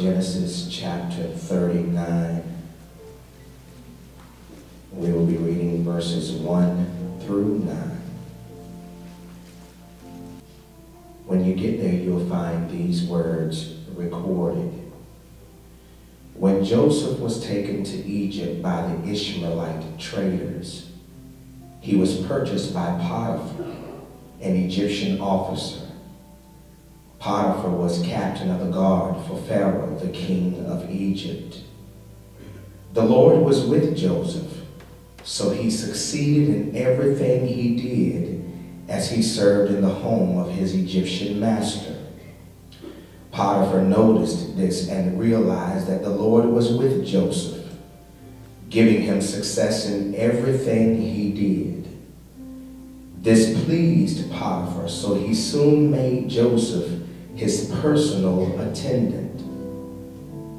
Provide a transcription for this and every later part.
Genesis chapter 39. We will be reading verses 1 through 9. When you get there, you'll find these words recorded. When Joseph was taken to Egypt by the Ishmaelite traders, he was purchased by Potiphar, an Egyptian officer. Potiphar was captain of the guard for Pharaoh, the king of Egypt. The Lord was with Joseph, so he succeeded in everything he did as he served in the home of his Egyptian master. Potiphar noticed this and realized that the Lord was with Joseph, giving him success in everything he did. This pleased Potiphar, so he soon made Joseph his personal attendant.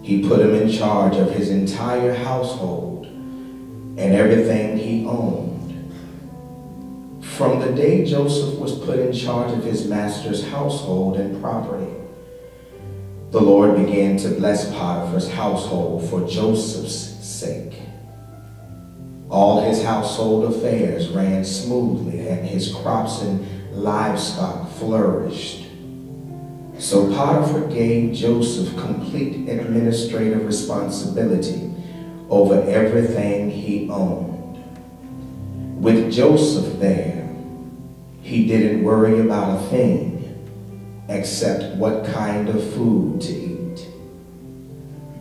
He put him in charge of his entire household and everything he owned. From the day Joseph was put in charge of his master's household and property, the Lord began to bless Potiphar's household for Joseph's sake. All his household affairs ran smoothly, and his crops and livestock flourished. So Potiphar gave Joseph complete administrative responsibility over everything he owned. With Joseph there, he didn't worry about a thing except what kind of food to eat.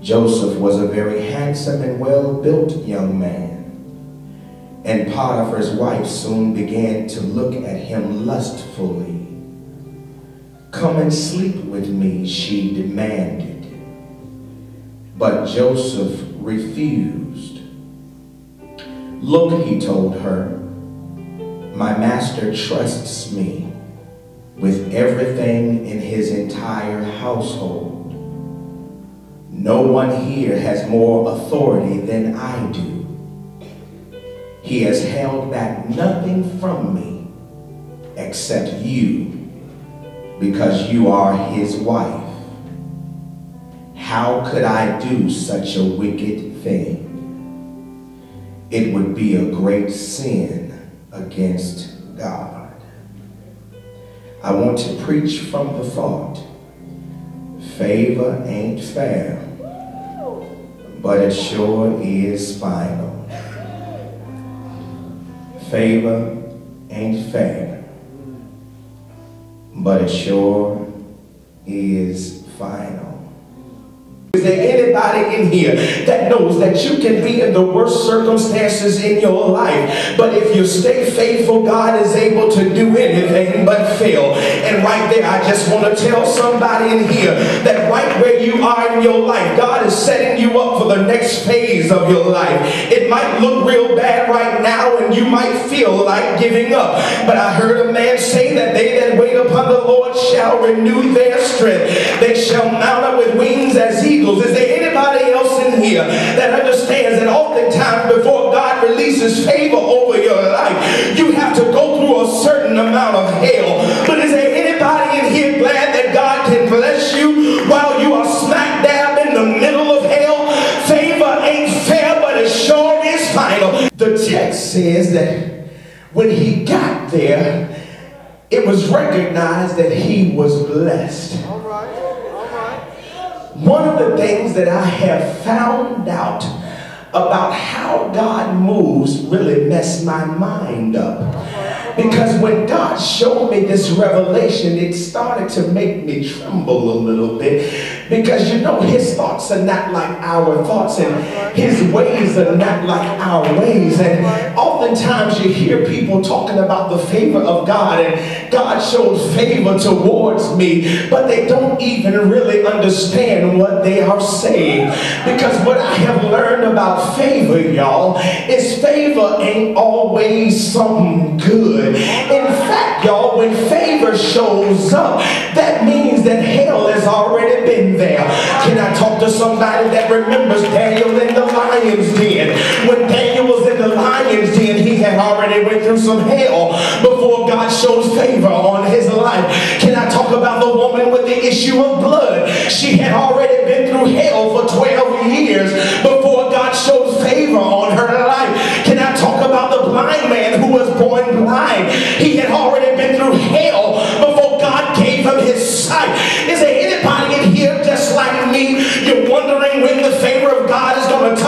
Joseph was a very handsome and well-built young man, and Potiphar's wife soon began to look at him lustfully. "Come and sleep with me," she demanded. But Joseph refused. "Look," he told her, "my master trusts me with everything in his entire household. No one here has more authority than I do. He has held back nothing from me except you, because you are his wife. How could I do such a wicked thing? It would be a great sin against God." I want to preach from the thought, favor ain't fair, but it sure is final. Favor ain't fair, but it sure is final. Is there anybody in here that knows that you can be in the worst circumstances in your life, but if you stay faithful, God is able to do anything but fail? And right there, I just want to tell somebody in here that right where you are in your life, God is setting you up for the next phase of your life. It might look real bad right now, and you might feel like giving up. But I heard a man say that they that wait upon the Lord shall renew their strength. They shall mount up with wings as eagles. Is there anybody else in here that understands that oftentimes before God releases favor over your life, you have to go through a certain amount of hell? But is there anybody in here glad that God can bless you while you are smack dab in the middle of hell? Favor ain't fair, but it sure is final. The text says that when he got there, it was recognized that he was blessed. One of the things that I have found out about how God moves really messed my mind up. Because when God showed me this revelation, it started to make me tremble a little bit. Because you know, his thoughts are not like our thoughts, and his ways are not like our ways. And oftentimes you hear people talking about the favor of God, and God shows favor towards me, but they don't even really understand what they are saying. Because what I have learned about favor, y'all, is favor ain't always something good. In fact, y'all, when favor shows up, that means that hell has already been there. Can I talk to somebody that remembers Daniel in the lion's den? When Daniel was in the lion's den, he had already went through some hell before God shows favor on his life. Can I talk about the woman with the issue of blood? She had already been through hell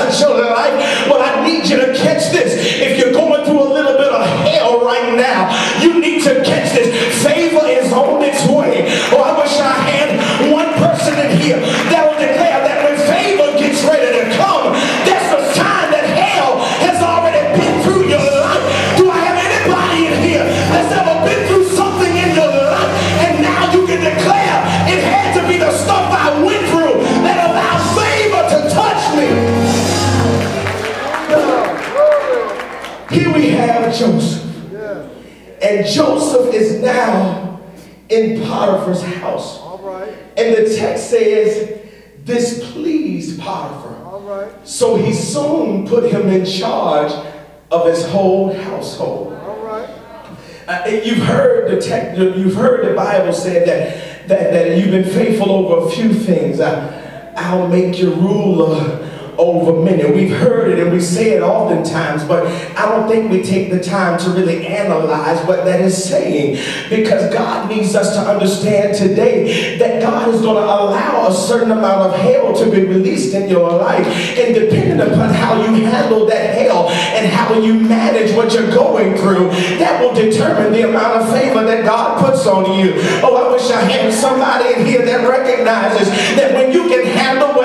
touch your life. Well, I need you to catch this. If you're going through a little bit of hell right now, you need to catch this. Favor is on its way. Oh, I wish I had one person in here that will declare that when favor gets ready to come, that's the sign that hell has already been through your life. Do I have anybody in here that's ever been through something in your life and now you can declare it had to be the stuff I went through that allowed favor to touch me? Here we have Joseph. And Joseph is now in Potiphar's house. All right. And the text says, this pleased Potiphar. All right. So he soon put him in charge of his whole household. All right. You've heard the Bible say that you've been faithful over a few things. I'll make you ruler over many. We've heard it and we say it oftentimes, but I don't think we take the time to really analyze what that is saying, because God needs us to understand today that God is going to allow a certain amount of hell to be released in your life, and depending upon how you handle that hell and how you manage what you're going through, that will determine the amount of favor that God puts on you. Oh, I wish I had somebody in here that recognizes that when you can handle what